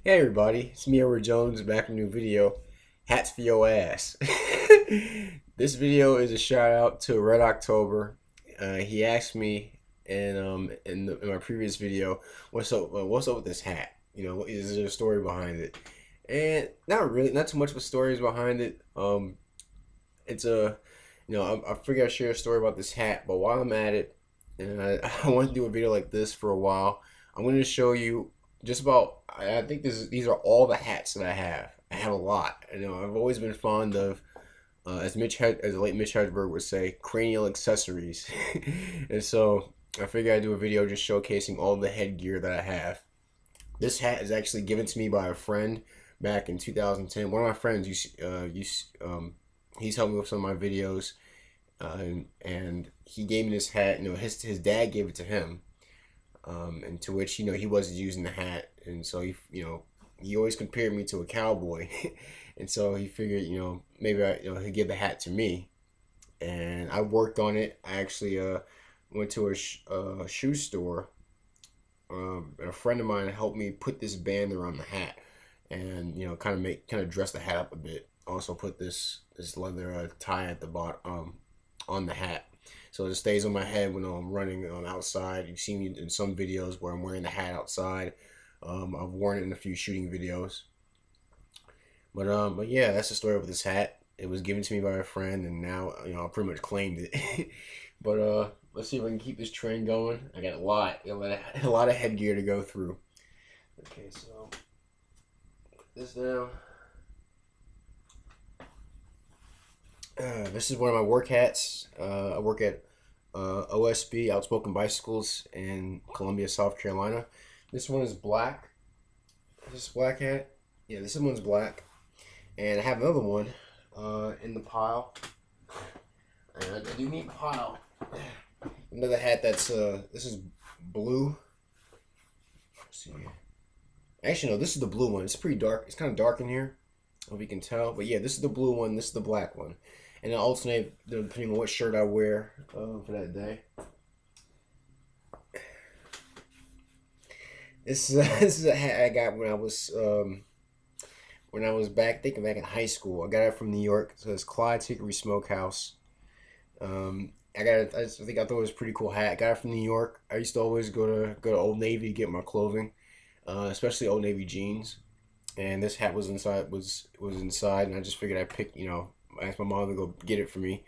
Hey everybody, it's me, Edward Jones, back with a new video. Hats for your ass. This video is a shout out to Red October. He asked me in my previous video, what's up with this hat? Is there a story behind it? And not really, not too much of a story is behind it. It's a, I figured I'd share a story about this hat, but while I'm at it, and I want to do a video like this for a while, I'm going to show you just about, I think these are all the hats that I have. I have a lot. I've always been fond of, as the late Mitch Hedberg would say, cranial accessories. And so I figured I'd do a video just showcasing all the headgear that I have. This hat is actually given to me by a friend back in 2010. One of my friends, he's helped me with some of my videos, and he gave me this hat. His dad gave it to him, and to which he wasn't using the hat, and so he always compared me to a cowboy, and so he figured maybe he'd give the hat to me, and I worked on it. I actually went to a shoe store. And a friend of mine helped me put this band around the hat, and kind of dress the hat up a bit. Also put this leather tie at the bottom on the hat, so it stays on my head when I'm running outside. You've seen me in some videos where I'm wearing the hat outside. I've worn it in a few shooting videos. But yeah, that's the story of this hat. It was given to me by a friend, and now I pretty much claimed it. But let's see if I can keep this train going. I got a lot of headgear to go through. Okay, so put this down. This is one of my work hats. I work at OSB, Outspoken Bicycles, in Columbia, South Carolina. This one is black. This black hat. Yeah, this one's black. And I have another one in the pile. And I do need a pile. Another hat that's this is blue. Let's see. Actually, no, this is the blue one. It's pretty dark. It's kind of dark in here. I hope you can tell. But yeah, this is the blue one. This is the black one. And I alternate depending on what shirt I wear for that day. This is a hat I got when I was back in high school. I got it from New York. So it's Clyde's Hickory Smokehouse. I got it. I think I thought it was a pretty cool hat. I got it from New York. I used to always go to Old Navy to get my clothing, especially Old Navy jeans. And this hat was inside, and I just figured I'd pick. I asked my mom to go get it for me,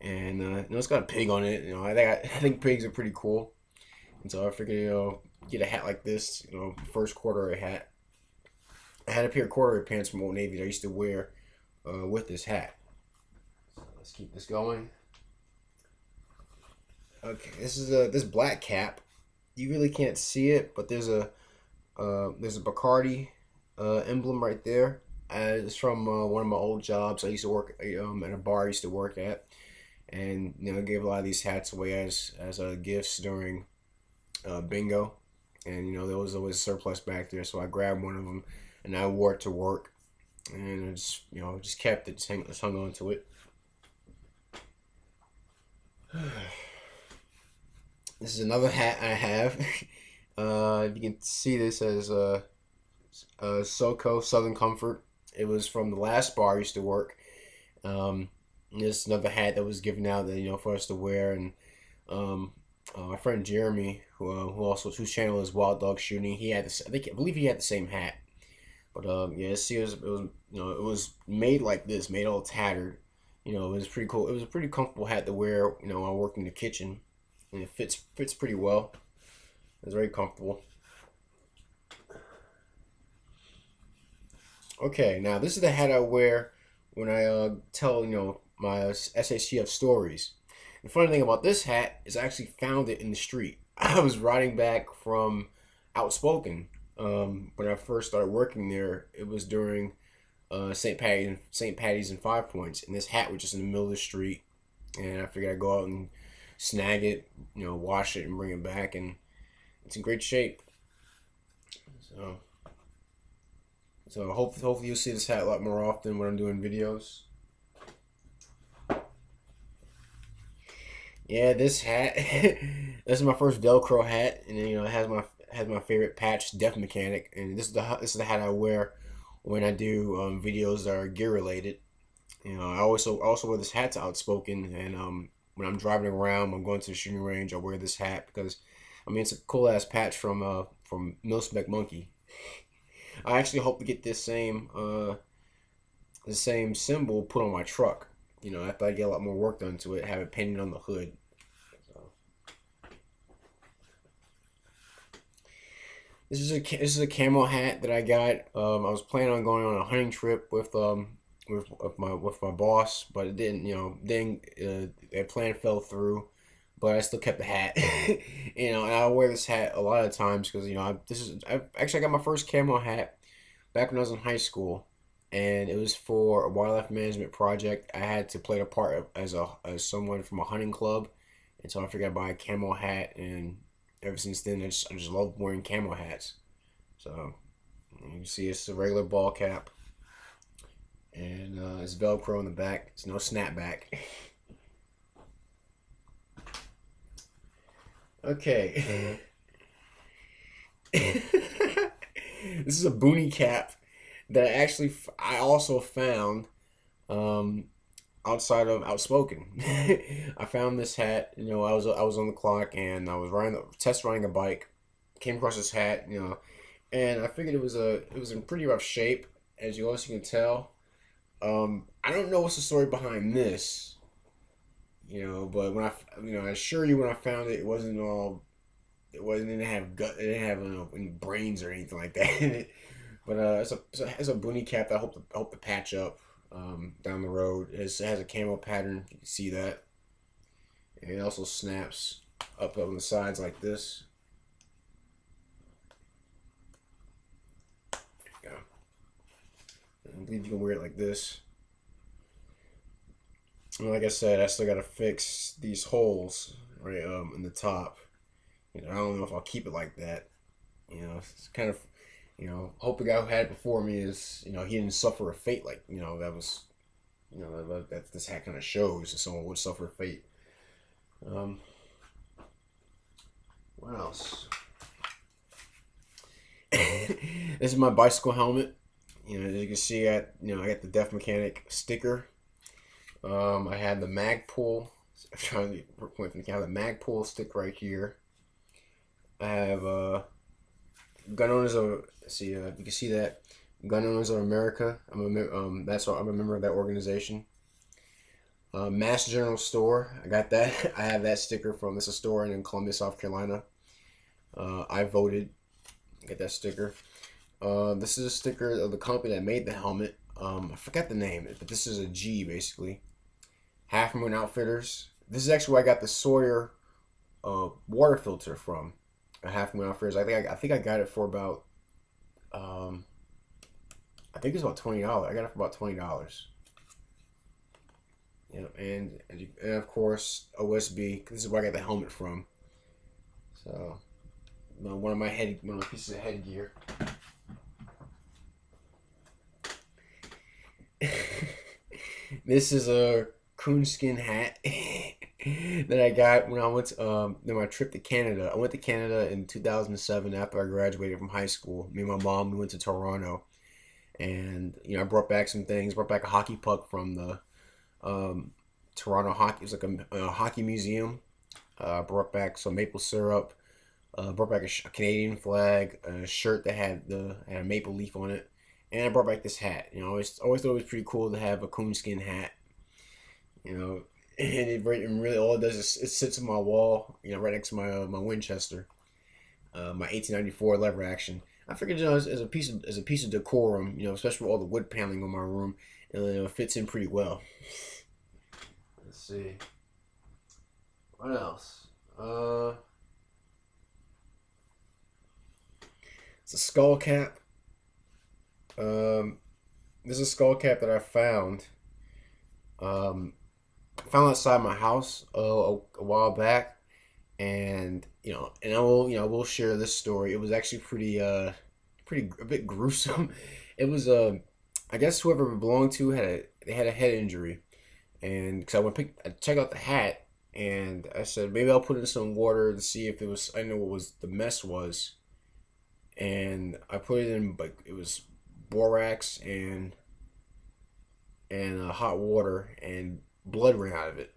and it's got a pig on it. I think pigs are pretty cool, and so I figured get a hat like this. First corduroy hat. I had a pair of corduroy pants from Old Navy that I used to wear with this hat. So let's keep this going. Okay, this is this black cap. You really can't see it, but there's a Bacardi emblem right there. It's from one of my old jobs. I used to work at a bar I used to work at, and I gave a lot of these hats away as gifts during bingo, and there was always surplus back there, so I grabbed one of them and I wore it to work, and I just kept it, just hung on to it. This is another hat I have. If you can see this as SoCo Southern Comfort. It was from the last bar I used to work. This is another hat that was given out that for us to wear, and my friend Jeremy, whose channel is Wild Dog Shooting, he had this. I believe he had the same hat. But yeah, see, it was made like this, made all tattered. It was pretty cool. It was a pretty comfortable hat to wear. While I worked in the kitchen, and it fits pretty well. It's very comfortable. Okay, now this is the hat I wear when I tell my SACF stories. The funny thing about this hat is I actually found it in the street. I was riding back from Outspoken when I first started working there. It was during St. Patty's and Five Points, and this hat was just in the middle of the street. And I figured I'd go out and snag it, wash it and bring it back, and it's in great shape. So. So hopefully you'll see this hat a lot more often when I'm doing videos. Yeah, this hat. This is my first Velcro hat, and then, it has has my favorite patch, Def Mechanic, and this is the hat I wear when I do videos that are gear related. You know, I also wear this hat to Outspoken, and when I'm driving around, I'm going to the shooting range, I wear this hat because I mean it's a cool ass patch from Milspec Monkey. I actually hope to get the same symbol put on my truck. You know, after I get a lot more work done to it, have it painted on the hood. So this is a camo hat that I got. I was planning on going on a hunting trip with my boss, but it didn't. You know, then that plan fell through. But I still kept the hat. You know, and I wear this hat a lot of times because you know I actually I got my first camo hat back when I was in high school, and it was for a wildlife management project. I had to play a part as someone from a hunting club, and so I figured I'd buy a camo hat, and ever since then I just love wearing camo hats. So you can see it's a regular ball cap, and it's Velcro in the back. It's no snapback. Okay. This is a boonie cap that I also found um, outside of Outspoken. I found this hat. You know, I was on the clock and I was test riding a bike. Came across this hat. You know, and I figured it was in pretty rough shape, as you also can tell. I don't know what's the story behind this. You know, but I assure you, when I found it, it wasn't all. It didn't have gut. It didn't have any brains or anything like that in it. But it's a boonie cap that I hope to patch up down the road. It has a camo pattern. You can see that. And it also snaps up on the sides like this. Yeah. I believe you can wear it like this. And like I said, I still gotta fix these holes right in the top. You know, I don't know if I'll keep it like that. You know, it's kind of, you know, hope the guy who had it before me is, you know, he didn't suffer a fate like, you know, that was, you know, that this hat kind of shows that someone would suffer a fate. Um, what else? This is my bicycle helmet. You know, as you can see, I got the Def Mechanic sticker. I had the Magpul. I'm trying to point from the camera. The Magpul stick right here. I have Gun Owners of. See, you can see that Gun Owners of America. I'm a member of that organization. Mass General Store. I got that. I have that sticker from this store in Columbia, South Carolina. I voted. Get that sticker. This is a sticker of the company that made the helmet. I forgot the name, but this is a G basically. Half Moon Outfitters. This is actually where I got the Sawyer water filter from. A Half Moon Outfitters. I think I got it for about I think it's about $20. I got it for about $20. Yeah, and of course OSB. This is where I got the helmet from. So one of my pieces of headgear. This is a coonskin hat that I got when I went to, my trip to Canada. I went to Canada in 2007 after I graduated from high school. Me and my mom, we went to Toronto, and you know I brought back some things. Brought back a hockey puck from the Toronto hockey. It was like a hockey museum. Brought back some maple syrup. Brought back a Canadian flag, a shirt that had a maple leaf on it, and I brought back this hat. You know, I always thought it was pretty cool to have a coonskin hat. You know, and really all it does is it sits on my wall. You know, right next to my Winchester, my 1894 lever action. I figured, you know, as a piece of decorum, you know, especially with all the wood paneling on my room, you know, it fits in pretty well. Let's see, what else? It's a skull cap. Um, this is a skull cap that I found. Um, found outside my house a while back, and I will share this story. It was actually pretty a bit gruesome. It was I guess whoever it belonged to they had a head injury, and because I check out the hat, and I said maybe I'll put it in some water to see if it was I know what was the mess was, and I put it in, like, it was borax and hot water, and blood ran out of it.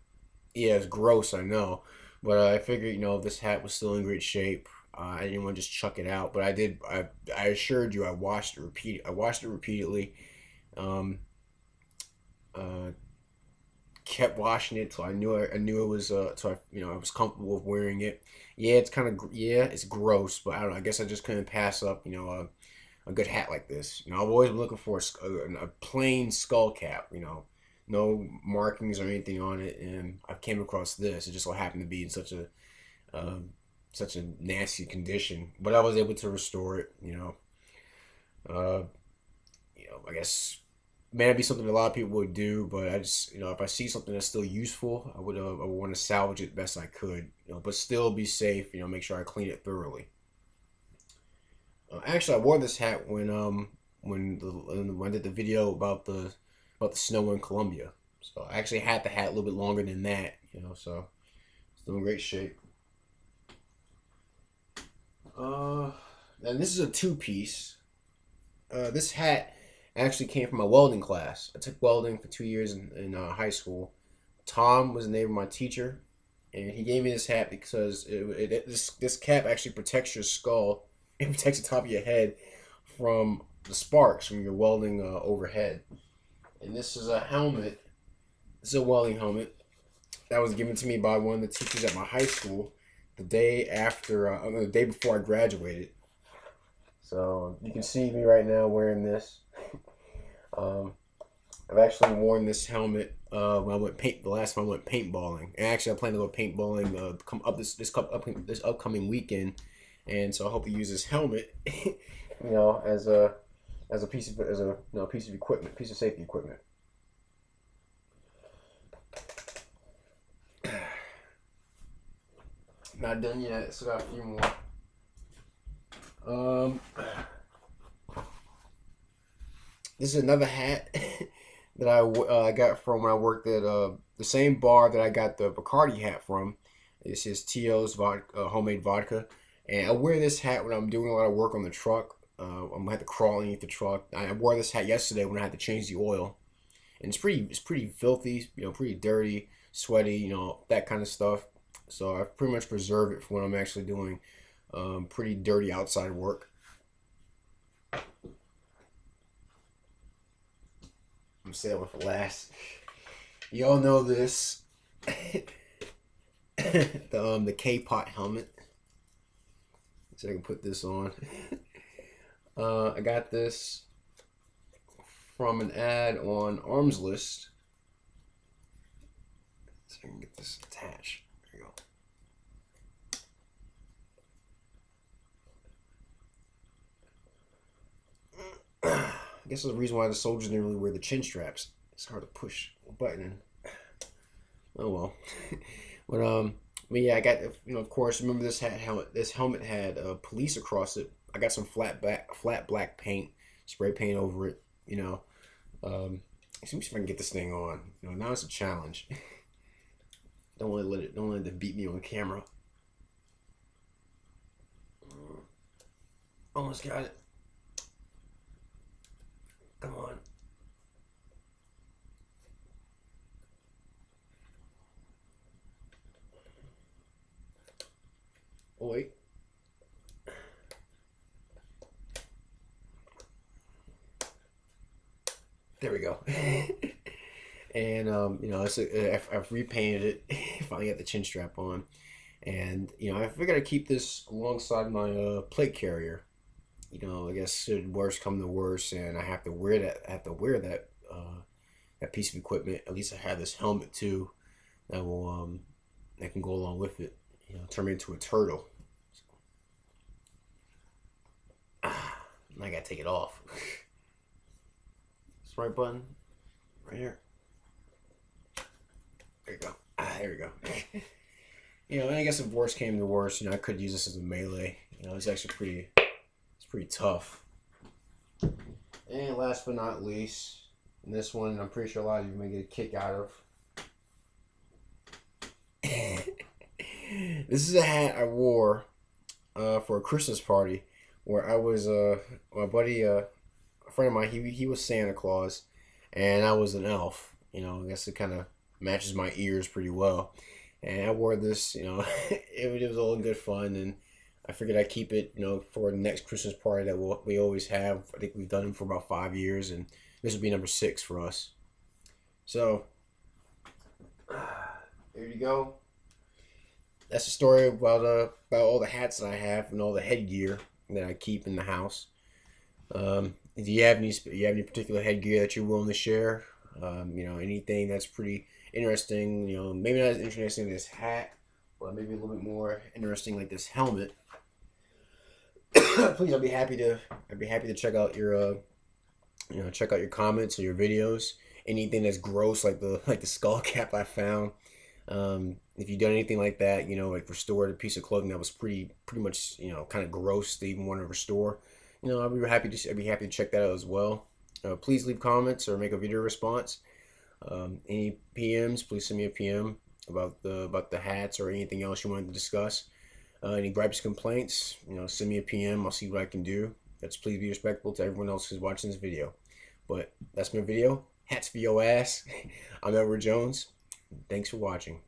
Yeah, it's gross, I know, but I figured, this hat was still in great shape. I didn't want to just chuck it out, but I did. I assured you, I washed it repeatedly. Um, uh, Kept washing it till I knew it was so I was comfortable with wearing it. Yeah, it's kind of, yeah, it's gross, but I don't know. I guess I just couldn't pass up a good hat like this. I've always been looking for a plain skull cap. No markings or anything on it, and I came across this. It just so happened to be in um, such a nasty condition, but I was able to restore it. Uh, I guess may not be something a lot of people would do, but I just, if I see something that's still useful, I would want to salvage it best I could, but still be safe. Make sure I clean it thoroughly. Actually, I wore this hat when I did the video about the snow in Colombia. So I actually had the hat a little bit longer than that, so it's still in great shape. Uh, and this is a two piece. This hat actually came from my welding class. I took welding for 2 years in high school. Tom was the name of my teacher, and he gave me this hat because this cap actually protects your skull. It protects the top of your head from the sparks when you're welding overhead. And this is a helmet. This is a welding helmet that was given to me by one of the teachers at my high school the day before I graduated. So you can see me right now wearing this. Um, I've actually worn this helmet when I went the last time I went paintballing. And actually, I plan to go paintballing come up this upcoming weekend, and so I hope to use this helmet, as a piece of piece of equipment, piece of safety equipment. Not done yet. Still got a few more. Um, this is another hat that I got from when I worked at the same bar that I got the Bacardi hat from. This is Tio's homemade vodka, and I wear this hat when I'm doing a lot of work on the truck. I'm gonna have to crawl underneath the truck. I wore this hat yesterday when I had to change the oil, and it's pretty filthy, pretty dirty, sweaty, that kind of stuff. So I pretty much preserve it for when I'm actually doing pretty dirty outside work. I'm saving for last. Y'all know this. The K-pot helmet. So I can put this on. I got this from an ad on Arms List. So I can get this attached. There you go. I guess there's a reason why the soldiers didn't really wear the chin straps. It's hard to push a button in. Oh well. But yeah, I got, of course, remember this helmet. This helmet had police across it. I got some flat black paint, spray paint over it. See if I can get this thing on. Now it's a challenge. Don't let it beat me on camera. Almost got it. Come on. Oh, wait. There we go. And I've repainted it. Finally got the chin strap on, and I figured I'd keep this alongside my plate carrier. I guess should worst come to worst, and I have to wear that. I have to wear that piece of equipment. At least I have this helmet too that can go along with it. Turn me into a turtle. I gotta take it off. This right button, right here. There you go. There we go. And I guess if worst came to worst, I could use this as a melee. It's actually pretty tough. And last but not least, and this one I'm pretty sure a lot of you may get a kick out of. This is a hat I wore for a Christmas party where I was my buddy a friend of mine, he was Santa Claus and I was an elf. You know, I guess it kind of matches my ears pretty well. And I wore this, you know, it was all good fun, and I figured I'd keep it, you know, for the next Christmas party that we always have. I think we've done them for about 5 years, and this will be number 6 for us. So there you go. That's the story about all the hats that I have and all the headgear that I keep in the house. Do you have any particular headgear that you're willing to share? You know, anything that's pretty interesting. You know, maybe not as interesting as this hat, but maybe a little bit more interesting like this helmet. Please, I'd be happy to check out your you know, check out your comments or your videos. Anything that's gross like the skull cap I found. If you've done anything like that, you know, like restored a piece of clothing that was pretty much, you know, kind of gross to even want to restore, you know, I'd be happy to check that out as well. Please leave comments or make a video response. Any PMs, please send me a PM about the hats or anything else you wanted to discuss. Any gripes, complaints, you know, send me a PM. I'll see what I can do. Let's please be respectful to everyone else who's watching this video. But that's my video. Hats for your ass. I'm Edward Jones. Thanks for watching.